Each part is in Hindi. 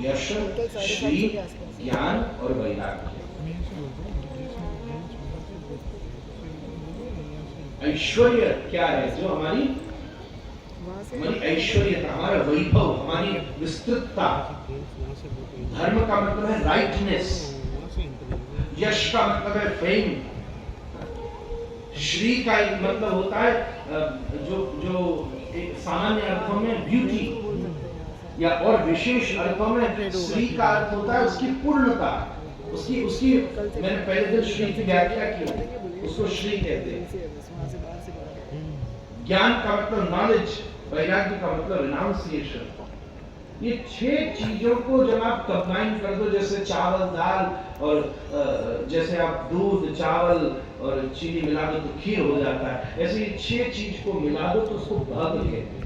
यश, श्री, ज्ञान और वैराग्य। ऐश्वर्य क्या है? जो हमारी ऐश्वर्यता, हमारा वैभव, हमारी विस्तृतता। धर्म का मतलब है राइटनेस, यश का मतलब है फेम, श्री का एक मतलब होता है जो एक सामान्य अर्थों में ब्यूटी, या और विशेष अर्थों में श्री का अर्थ होता है उसकी पूर्णता, उसकी मैंने पहले दिन श्री की व्याख्या की, उसको श्री कहते हैं। ज्ञान का मतलब नॉलेज, वैराग्य का मतलब रिनाउंसिएशन। ये 6 चीजों को जब आप कंबाइन कर दो, जैसे चावल दाल और जैसे आप दूध चावल और चीनी मिला दो तो खीर हो जाता है, ऐसे ये 6 चीज को मिला दो तो उसको भक्त कहते हैं।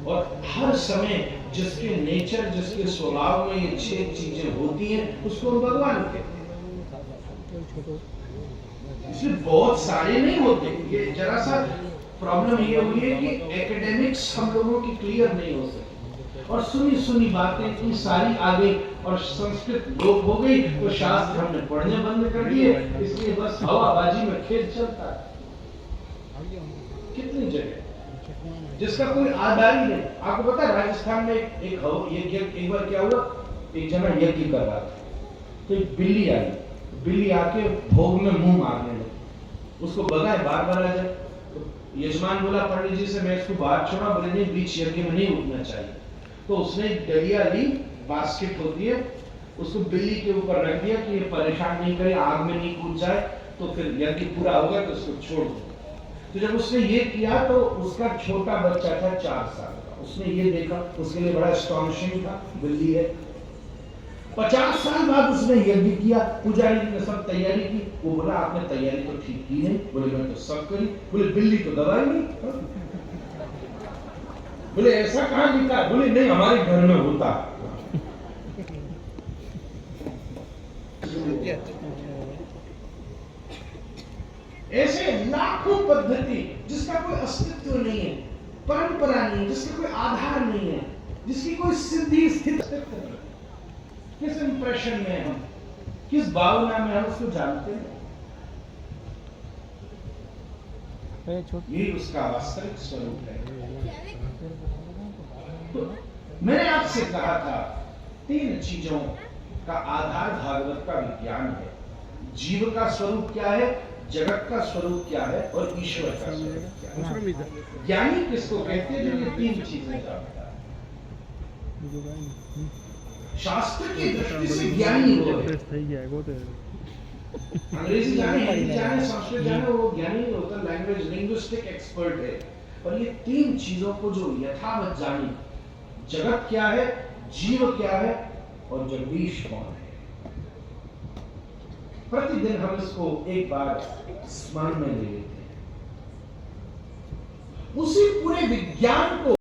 और हर समय जिसके नेचर, जिसके स्वभाव में ये 6 चीजें होती हैं उसको हम भगवान कहते हैं। इसलिए बहुत सारे नहीं होते। ये जरा सा प्रॉब्लम ये हुई है कि एकेडमिक्स हम लोगों की क्लियर नहीं हो सकी, और सुनी सुनी बातें इतनी सारी आ गई और संस्कृत लोप हो गई, तो शास्त्र हमने पढ़ने बंद कर दिए, इसलिए बस हवाबाजी में खेल चलता है। कितनी जगह जिसका कोई आधार ही नहीं। आपको पता है राजस्थान में एक बार क्या हुआ, एक जना यज्ञ कर रहा था, तो एक बिल्ली आई, बिल्ली आके भोग में मुंह मारने लगी, उसको भगाए बार आ जाए। तो यजमान बोला पंडित जी से, मैं इसको बाहर छोड़ा, बोले नहीं, बीच यज्ञ में नहीं उठना चाहिए। तो उसने डलिया ली, बास्केट होती है, उसको बिल्ली के ऊपर रख दिया कि ये परेशान नहीं करे, आग में नहीं कूद जाए, तो फिर यज्ञ पूरा होगा तो उसको छोड़ दो। तो जब उसने ये किया तो उसका छोटा बच्चा था 4 साल का, उसने ये देखा, उसके लिए बड़ा एस्टॉनिशिंग था, बिल्ली है। 50 साल बाद उसने यज्ञ किया, पुजारी ने सब तैयारी की, वो बोला आपने तैयारी तो ठीक की नहीं, बोले मैं तो सब करी, बोले बिल्ली तो दबाई नहीं, बोले ऐसा कहां लिखा, बोले नहीं हमारे घर में होता। ऐसे लाखों पद्धति जिसका कोई अस्तित्व नहीं है, परंपरा नहीं है, जिसका कोई आधार नहीं है, जिसकी कोई सिद्धि स्थिति, किस इंप्रेशन में हम, किस भावना में हम उसको जानते हैं, ये उसका वास्तविक स्वरूप है। तो मैंने आपसे कहा था 3 चीजों का आधार भागवत का विज्ञान है। जीव का स्वरूप क्या है, जगत का स्वरूप क्या है, और ईश्वर का स्वरूप क्या है। ज्ञानी किसको कहते हैं? जो ये 3 चीजें जानता है। शास्त्र की दृष्टि से ज्ञानी वो है। अंग्रेजी जाने, हिंदी जाने, संस्कृत जाने, वो ज्ञानी नहीं होता, लैंग्वेज लिंग्विस्टिक एक्सपर्ट है। और ये 3 चीजों को जो यथावत जाने, जगत क्या है, जीव क्या है, और जगदीश कौन है, प्रतिदिन हम इसको एक बार स्मरण में ले लेते हैं। उसी पूरे विज्ञान को